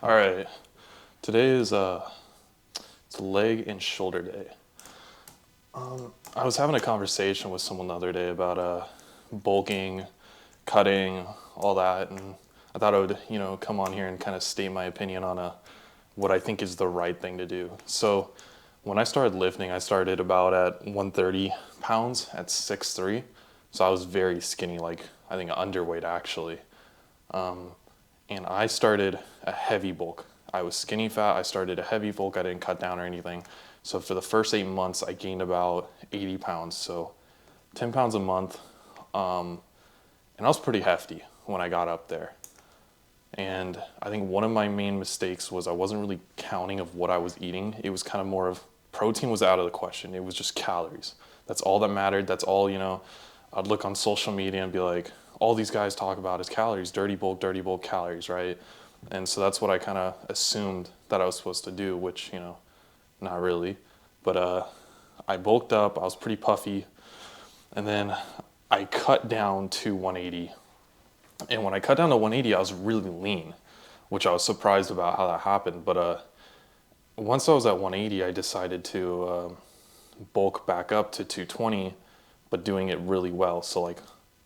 All right, today is it's leg and shoulder day. I was having a conversation with someone the other day about bulking, cutting, all that, and I thought I would, come on here and kind of state my opinion on what I think is the right thing to do. So when I started lifting, I started about at 130 pounds at 6'3". So I was very skinny, like I think underweight actually. And I started a heavy bulk. I was skinny fat. I started a heavy bulk. I didn't cut down or anything. So for the first 8 months, I gained about 80 pounds. So 10 pounds a month. And I was pretty hefty when I got up there. And I think one of my main mistakes was I wasn't really counting of what I was eating. It was kind of more of protein was out of the question. It was just calories. That's all that mattered. That's all, I'd look on social media and be like, all these guys talk about is calories, dirty bulk calories, right? And so that's what I kind of assumed that I was supposed to do, which, not really. But I bulked up, I was pretty puffy, and then I cut down to 180. And when I cut down to 180, I was really lean, which I was surprised about how that happened. But once I was at 180, I decided to bulk back up to 220, but doing it really well. So like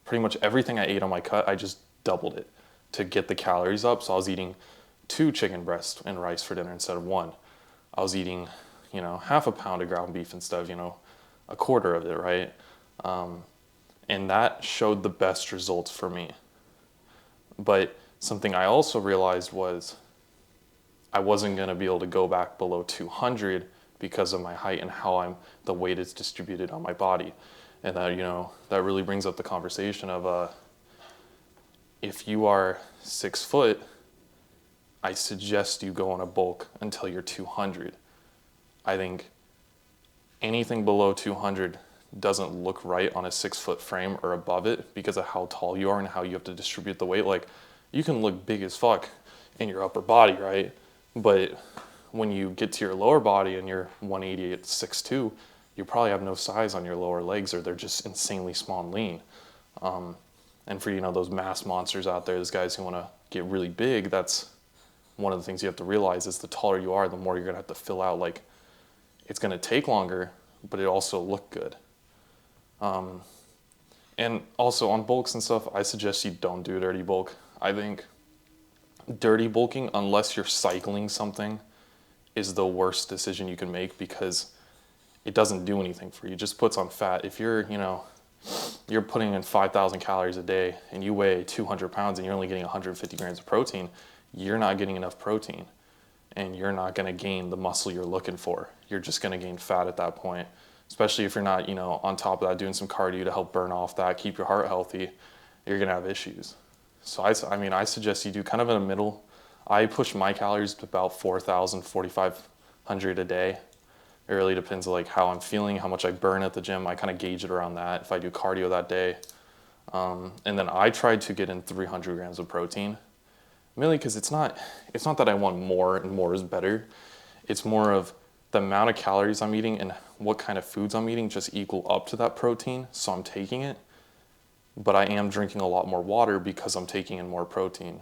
pretty much everything I ate on my cut, I just doubled it to get the calories up. So I was eating 2 chicken breasts and rice for dinner instead of 1. I was eating, half a pound of ground beef instead of, a quarter of it, right? And that showed the best results for me. But something I also realized was I wasn't going to be able to go back below 200 because of my height and how the weight is distributed on my body. And that, that really brings up the conversation of if you are 6 foot, I suggest you go on a bulk until you're 200. I think anything below 200 doesn't look right on a 6 foot frame or above it because of how tall you are and how you have to distribute the weight. Like you can look big as fuck in your upper body, right? But when you get to your lower body and you're 180 at 6'2", you probably have no size on your lower legs or they're just insanely small and lean. And for, those mass monsters out there, those guys who want to get really big, that's one of the things you have to realize is the taller you are, the more you're going to have to fill out. Like it's going to take longer, but it also look good. And also on bulks and stuff, I suggest you don't do dirty bulk. I think dirty bulking, unless you're cycling something, is the worst decision you can make because it doesn't do anything for you. It just puts on fat. If you're, you're putting in 5,000 calories a day and you weigh 200 pounds and you're only getting 150 grams of protein, you're not getting enough protein and you're not going to gain the muscle you're looking for. You're just going to gain fat at that point, especially if you're not, on top of that doing some cardio to help burn off that, keep your heart healthy, you're going to have issues. So I suggest you do kind of in the middle. I push my calories to about 4,000, 4,500 a day. It really depends on like how I'm feeling, how much I burn at the gym. I kind of gauge it around that if I do cardio that day. And then I tried to get in 300 grams of protein, mainly because it's not that I want more and more is better. It's more of the amount of calories I'm eating and what kind of foods I'm eating just equal up to that protein. So I'm taking it, but I am drinking a lot more water because I'm taking in more protein.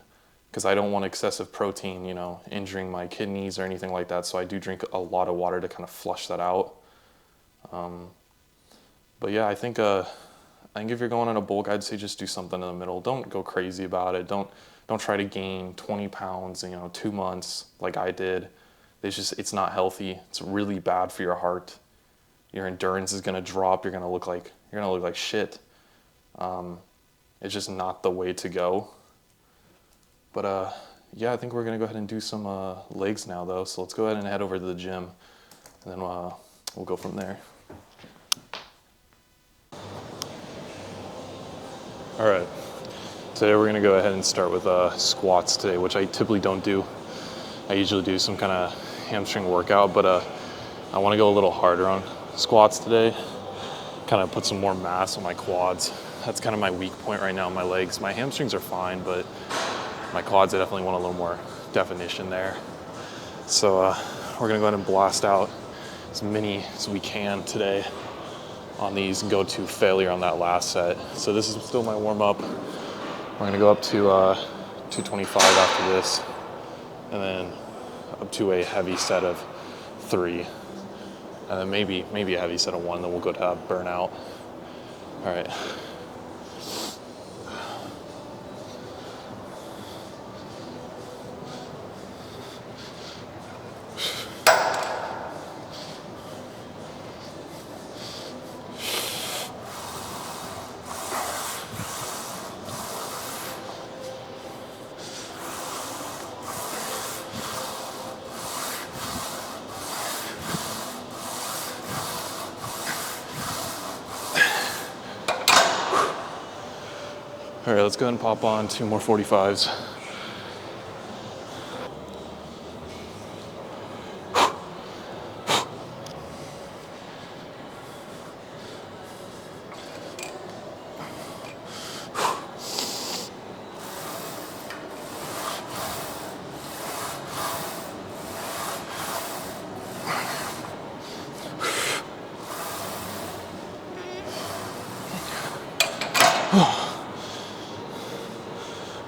Because I don't want excessive protein, injuring my kidneys or anything like that. So I do drink a lot of water to kind of flush that out. But yeah, I think if you're going on a bulk, I'd say just do something in the middle. Don't go crazy about it. Don't try to gain 20 pounds, 2 months like I did. It's not healthy. It's really bad for your heart. Your endurance is gonna drop. You're gonna look like shit. It's just not the way to go. But yeah, I think we're gonna go ahead and do some legs now though. So let's go ahead and head over to the gym and then we'll go from there. All right, today we're gonna go ahead and start with squats today, which I typically don't do. I usually do some kind of hamstring workout, but I wanna go a little harder on squats today. Kind of put some more mass on my quads. That's kind of my weak point right now, my legs. My hamstrings are fine, but my quads, I definitely want a little more definition there. So we're gonna go ahead and blast out as many as we can today on these and go to failure on that last set. So this is still my warm up. We're gonna go up to 225 after this. and then up to a heavy set of 3, and then maybe a heavy set of 1. Then we'll go to burnout. All right. All right, let's go ahead and pop on 2 more 45s.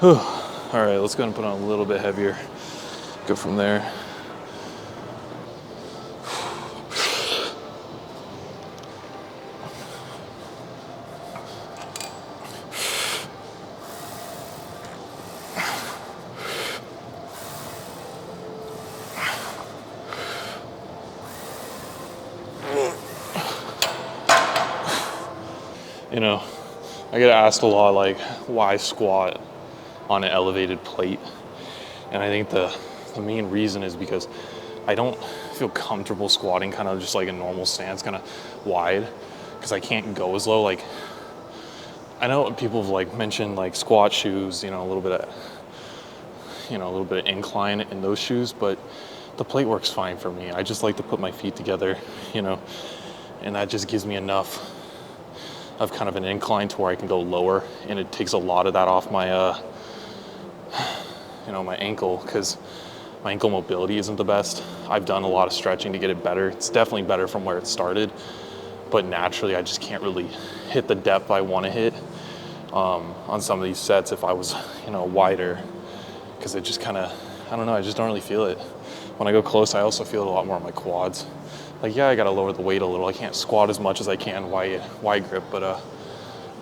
All right, let's go ahead and put on a little bit heavier. Go from there. You know, I get asked a lot, like, why squat on an elevated plate? And I think the main reason is because I don't feel comfortable squatting kind of just like a normal stance, kind of wide, because I can't go as low. Like, I know people have like mentioned like squat shoes, you know, a little bit of incline in those shoes, but the plate works fine for me. I just like to put my feet together, you know, and that just gives me enough of kind of an incline to where I can go lower, and it takes a lot of that off my my ankle, because my ankle mobility isn't the best. I've done a lot of stretching to get it better. It's definitely better from where it started, but naturally I just can't really hit the depth I want to hit on some of these sets if I was, wider, because it just kind of, I don't know, I just don't really feel it. When I go close, I also feel it a lot more on my quads. Like, yeah, I got to lower the weight a little. I can't squat as much as I can wide grip, but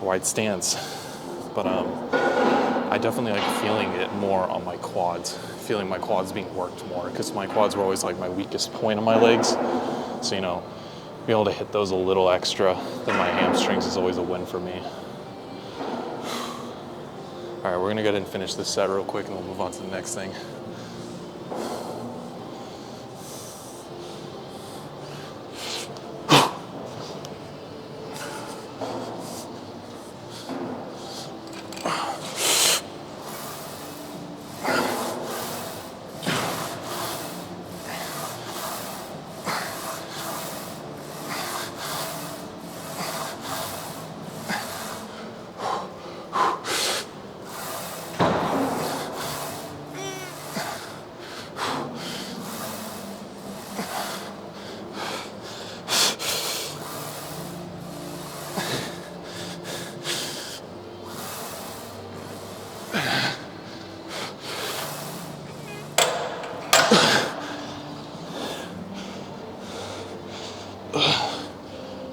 wide stance. But I definitely like feeling it more on my quads, feeling my quads being worked more, because my quads were always like my weakest point of my legs. So, being able to hit those a little extra than my hamstrings is always a win for me. All right, we're gonna go ahead and finish this set real quick and we'll move on to the next thing.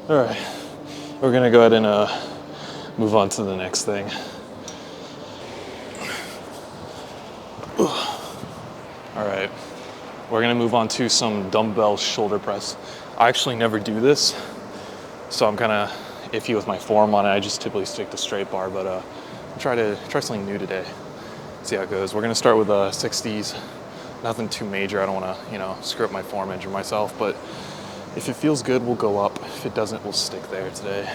All right, we're gonna go ahead and move on to the next thing. All right, we're gonna move on to some dumbbell shoulder press. I actually never do this, so I'm kind of iffy with my form on it. I just typically stick to straight bar, but try something new today. See how it goes. We're gonna start with 60s. Nothing too major. I don't want to, screw up my form, injure myself, but if it feels good, we'll go up. If it doesn't, we'll stick there today.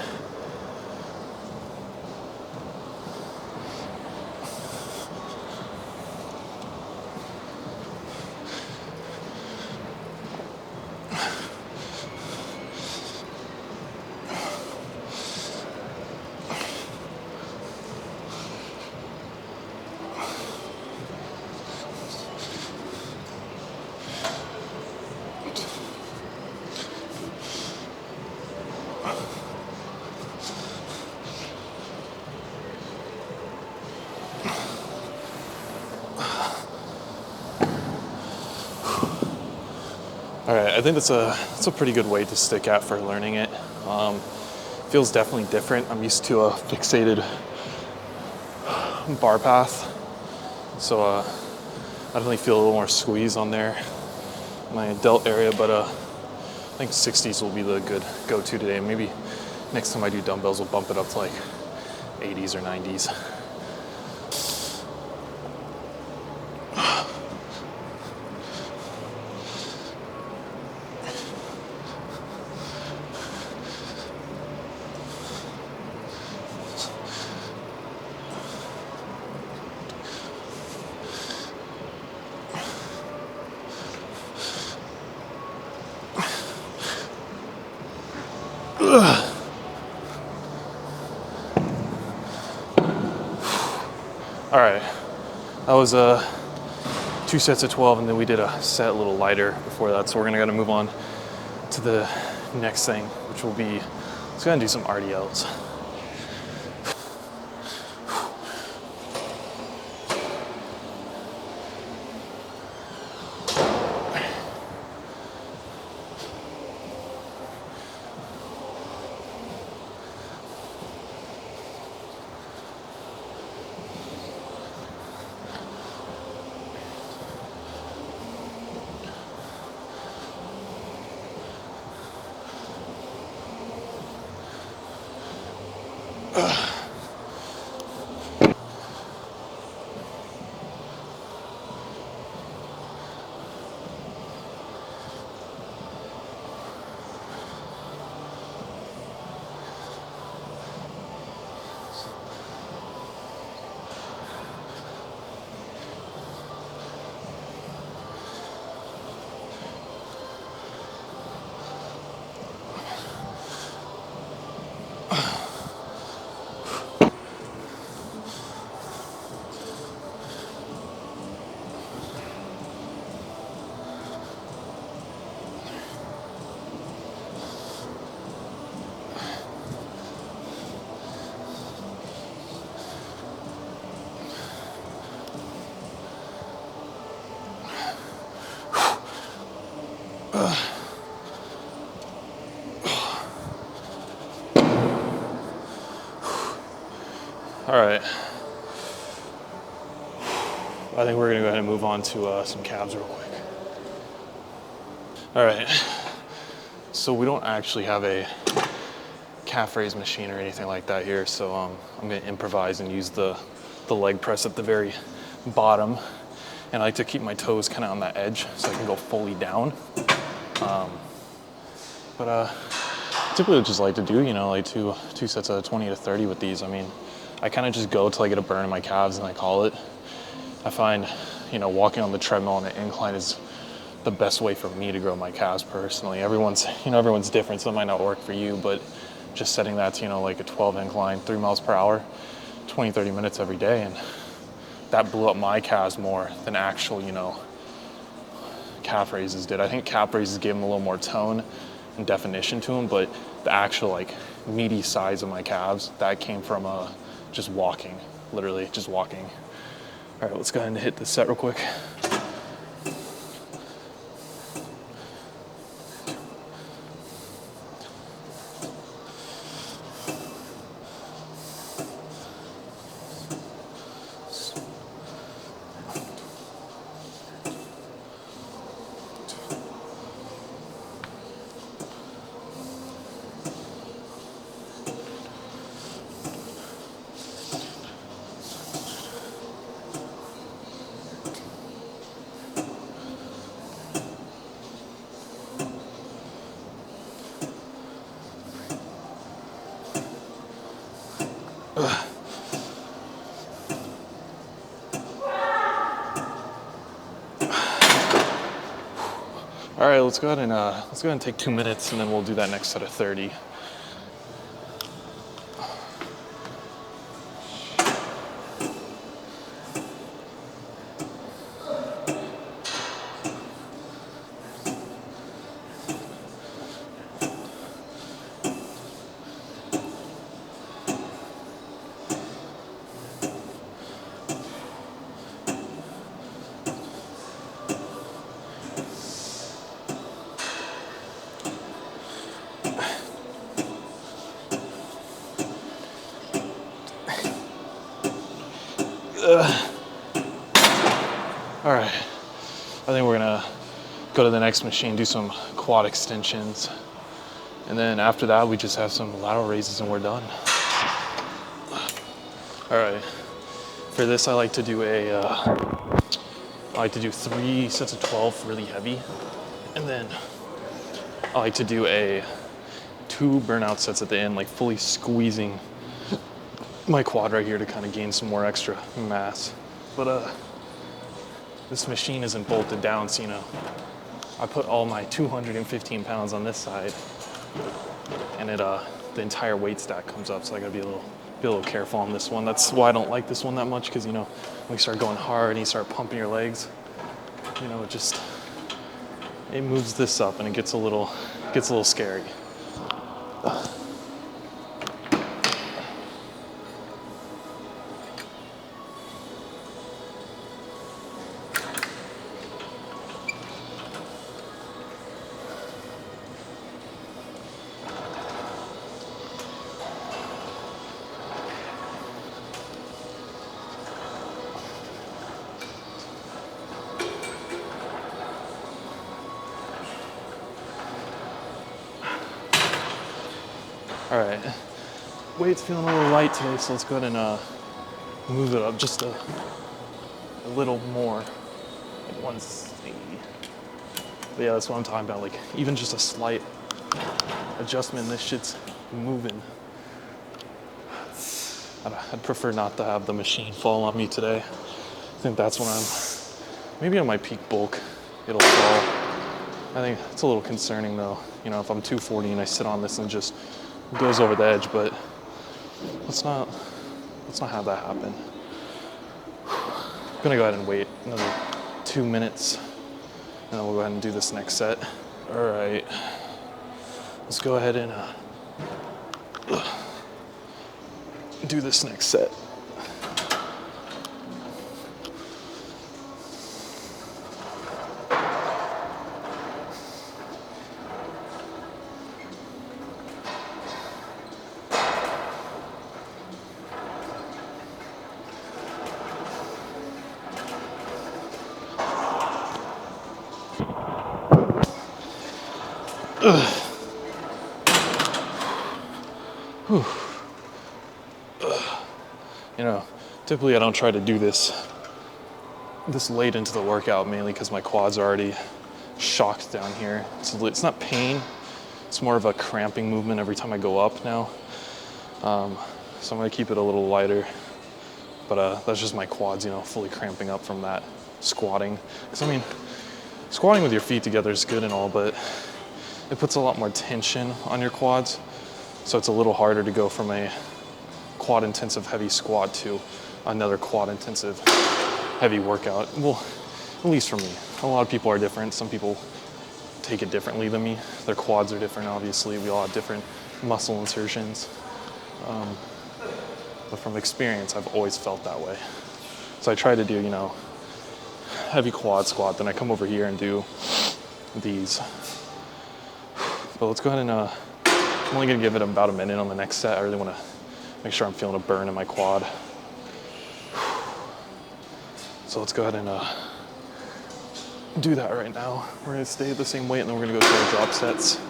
All right, I think that's a pretty good weight to stick at for learning it. Feels definitely different. I'm used to a fixated bar path, so I definitely feel a little more squeeze on there, my delt area. But I think 60s will be the good go-to today. Maybe next time I do dumbbells, we'll bump it up to like 80s or 90s. All right, that was 2 sets of 12, and then we did a set a little lighter before that. So we're gonna move on to the next thing, which will be, let's go ahead and do some RDLs. All right. I think we're gonna go ahead and move on to some calves real quick. All right. So we don't actually have a calf raise machine or anything like that here. So I'm gonna improvise and use the leg press at the very bottom. And I like to keep my toes kind of on that edge so I can go fully down. But typically I just like to do, like two sets of 20 to 30 with these. I mean, I kind of just go till I get a burn in my calves and I call it. I find, walking on the treadmill on the incline is the best way for me to grow my calves personally. Everyone's different, so it might not work for you, but just setting that to, like a 12 incline, 3 miles per hour, 20, 30 minutes every day. And that blew up my calves more than actual, calf raises did. I think calf raises gave them a little more tone and definition to them, but the actual meaty size of my calves, that came from just walking, literally just walking. All right, let's go ahead and hit this set real quick. All right, let's go ahead and take 2 minutes, and then we'll do that next set of 30. All right, I think we're gonna go to the next machine, do some quad extensions. And then after that, we just have some lateral raises and we're done. All right, for this, I like to do 3 sets of 12 really heavy. And then I like to do 2 burnout sets at the end, like fully squeezing my quad right here to kind of gain some more extra mass. But this machine isn't bolted down, so I put all my 215 pounds on this side, and the entire weight stack comes up. So I gotta be a little careful on this one. That's why I don't like this one that much, because when you start going hard and you start pumping your legs, it moves this up and it gets a little scary. All right, weight's feeling a little light today, so let's go ahead and move it up just a little more, like 180. But yeah, that's what I'm talking about. Like even just a slight adjustment, this shit's moving. I'd prefer not to have the machine fall on me today. I think that's when maybe on my peak bulk, it'll fall. I think it's a little concerning though. If I'm 240 and I sit on this and just goes over the edge, but let's not have that happen. I'm gonna go ahead and wait another 2 minutes, and then we'll go ahead and do this next set. All right, let's go ahead and do this next set. Typically I don't try to do this late into the workout, mainly because my quads are already shocked down here. It's not pain, it's more of a cramping movement every time I go up now. So I'm gonna keep it a little lighter, but that's just my quads, fully cramping up from that squatting. Because squatting with your feet together is good and all, but it puts a lot more tension on your quads. So it's a little harder to go from a quad intensive heavy squat to another quad intensive heavy workout. Well, at least for me. A lot of people are different. Some people take it differently than me. Their quads are different, obviously. We all have different muscle insertions. But from experience, I've always felt that way. So I try to do, heavy quad squat, then I come over here and do these. But let's go ahead and, I'm only gonna give it about a minute on the next set. I really wanna make sure I'm feeling a burn in my quad. So let's go ahead and do that right now. We're gonna stay at the same weight and then we're gonna go to our drop sets.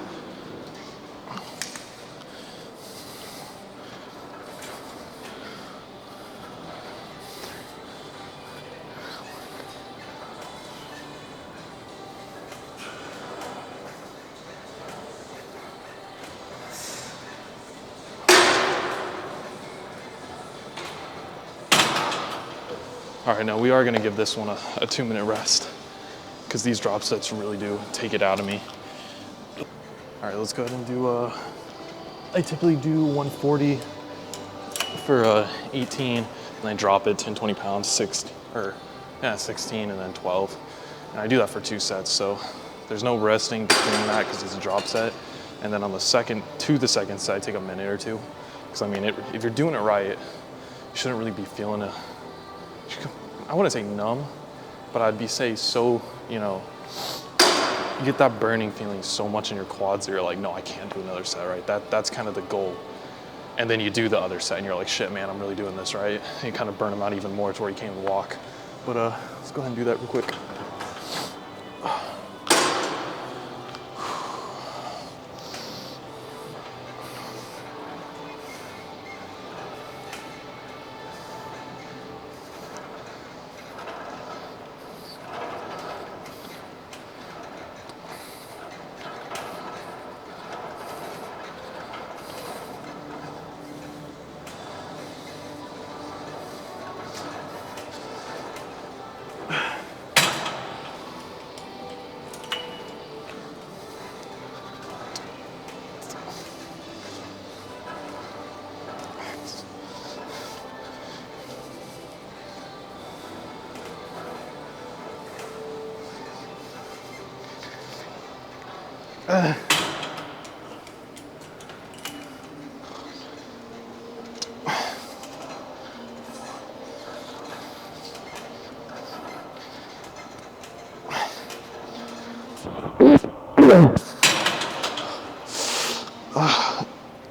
All right, now we are gonna give this one a 2-minute rest because these drop sets really do take it out of me. All right, let's go ahead and do, I typically do 140 for 18, and then drop it 10, 20 pounds, 16, and then 12. And I do that for 2 sets, so there's no resting between that because it's a drop set. And then on the second set, I take a minute or two. Because if you're doing it right, you shouldn't really be feeling I wouldn't say numb, but I'd be so, you get that burning feeling so much in your quads that you're like, no, I can't do another set, right? That's kind of the goal. and then you do the other set and you're like, shit, man, I'm really doing this, right? And you kind of burn them out even more to where you can't even walk. But let's go ahead and do that real quick.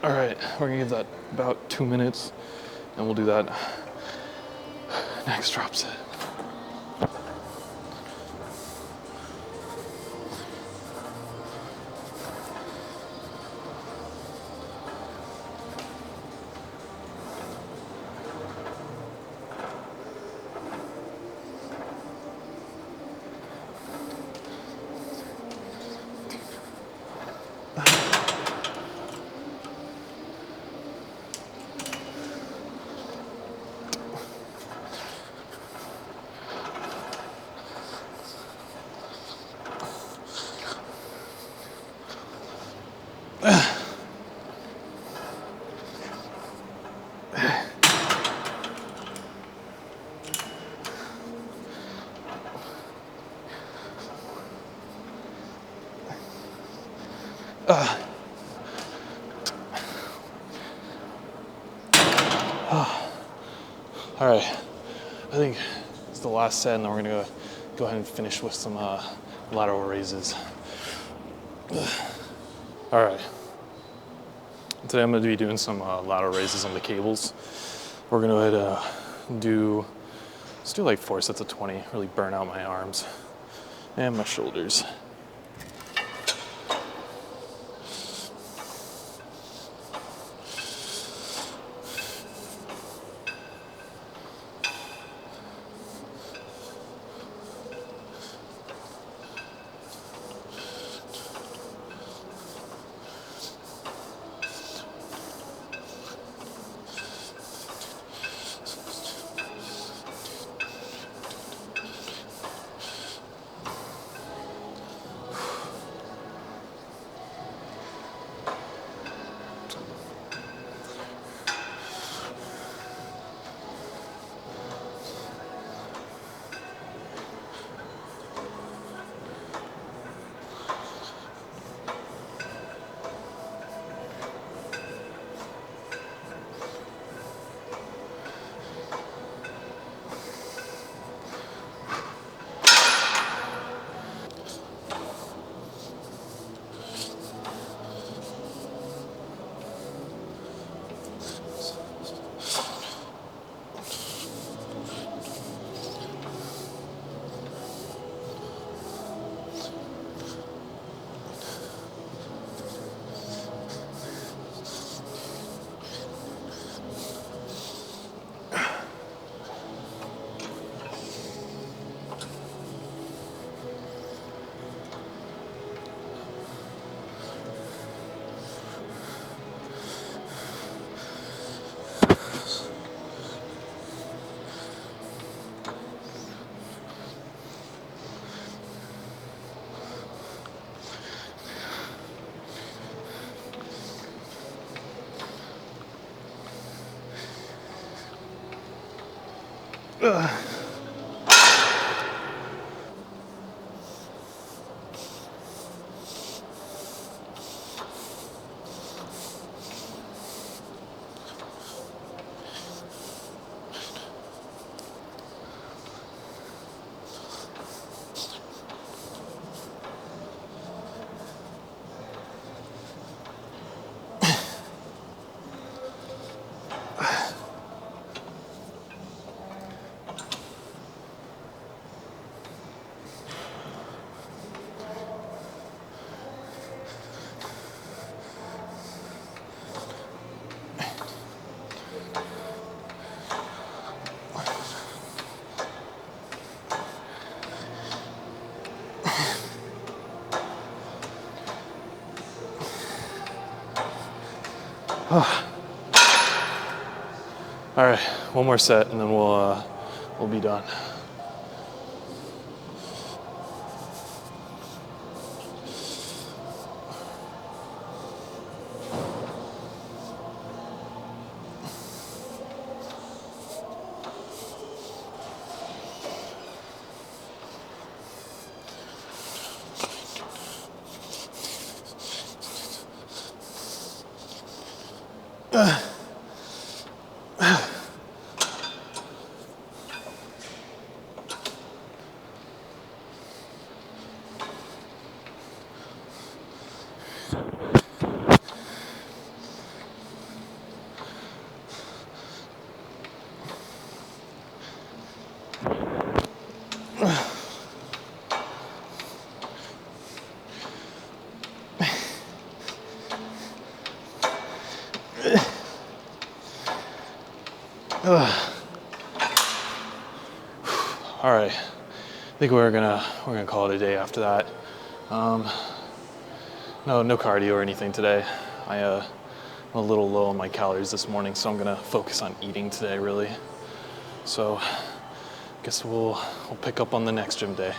All right, we're gonna give that about 2 minutes, and we'll do that next drop set. All right, I think it's the last set, and then we're gonna go ahead and finish with some lateral raises. All right, today I'm gonna be doing some lateral raises on the cables. We're gonna go ahead and let's do like 4 sets of 20, really burn out my arms and my shoulders. All right, one more set and then we'll be done. All right, I think we're gonna call it a day after that. No cardio or anything today. I'm a little low on my calories this morning, so I'm gonna focus on eating today, really. So, guess we'll pick up on the next gym day.